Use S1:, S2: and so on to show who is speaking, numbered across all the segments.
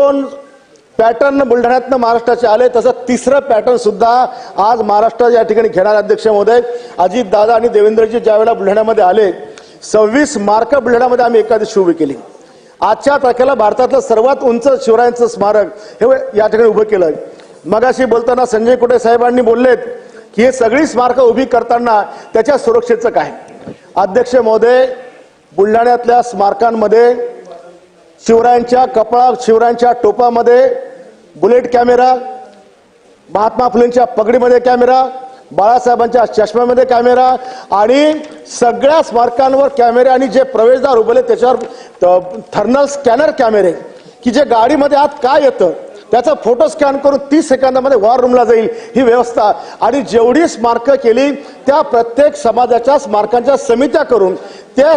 S1: 2 pattern बुलढाण्यातनं महाराष्ट्राचे आले, तसं तिसरं पॅटर्न सुद्धा आज महाराष्ट्र या ठिकाणी घेणार. अध्यक्ष महोदय, अजित दादा आणि देवेंद्रजी ज्यावेळेला बुलढाण्यामध्ये आले, 26 मार्क बुलढाण्यामध्ये आम्ही एका दिवशी उभी केली. आजच्या तारखेला भारतातलं सर्वात उंच शिवरायांचं स्मारक हे या ठिकाणी उभं केलं. मगाशी बोलताना संजय कुटे साहेबांनी बोललेत की हे सगळी स्मारकं उभी करताना त्याच्या सुरक्षेचं काय. अध्यक्ष महोदय, बुलढाण्यातल्या स्मारकांमध्ये शिवरायांच्या कपाळात, शिवरायांच्या टोपामध्ये बुलेट कॅमेरा, महात्मा फुलेंच्या पगडीमध्ये कॅमेरा, बाळासाहेबांच्या चष्म्यामध्ये कॅमेरा आणि सगळ्या स्मारकांवर कॅमेरे आणि जे प्रवेशद्वार उभे त्याच्यावर थर्मल स्कॅनर कॅमेरे की जे गाडीमध्ये आत काय येतं त्याचा फोटो स्कॅन करून 30 सेकंदामध्ये वॉर रूमला जाईल ही व्यवस्था. आणि जेवढी स्मारकं केली त्या प्रत्येक समाजाच्या स्मारकांच्या समित्या करून त्या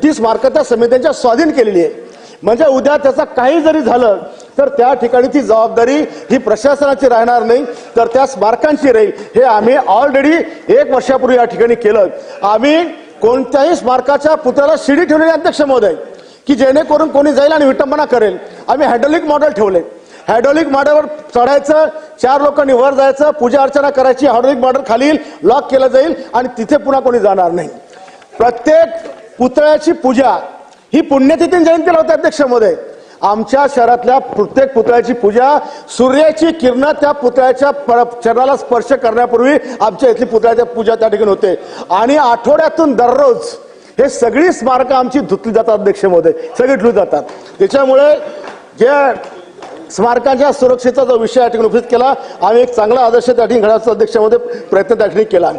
S1: ती स्मारकं त्या समित्यांच्या स्वाधीन केलेली आहे. म्हणजे उद्या त्याचा काही जरी झालं तर त्या ठिकाणी ती जबाबदारी ही प्रशासनाची राहणार नाही, तर त्या स्मारकांची राहील. हे आम्ही ऑलरेडी 1 वर्षापूर्वी या ठिकाणी केलं. आम्ही कोणत्याही स्मारकाच्या पुतळ्याला शिडी ठेवलेली अध्यक्ष महोदय की जेणेकरून कोणी जाईल आणि विटंबना करेल. आम्ही हायड्रोलिक मॉडेल ठेवले. हायड्रोलिक मॉडेलवर चढायचं, 4 लोकांनी वर जायचं, पूजा अर्चना करायची, हायड्रोलिक मॉडेल खाली लॉक केलं जाईल आणि तिथे पुन्हा कोणी जाणार नाही. प्रत्येक पुतळ्याची पूजा ही पुण्यतिथी जयंतीला होते अध्यक्ष महोदय. आमच्या शहरातल्या प्रत्येक पुतळ्याची पूजा सूर्याची किरण त्या पुतळ्याच्या चरणाला स्पर्श करण्यापूर्वी आमच्या इथली पुतळ्याची पूजा त्या ठिकाणी होते. आणि आठवड्यातून दररोज हे सगळी स्मारकं आमची धुतली जातात अध्यक्ष महोदय, सगळी धुतली जातात. त्याच्यामुळे जे स्मारकांच्या सुरक्षेचा जो विषय या ठिकाणी उपस्थित केला, आम्ही एक चांगला आदर्श त्या ठिकाणी घडवण्याचा अध्यक्ष महोदय प्रयत्न त्या ठिकाणी केला.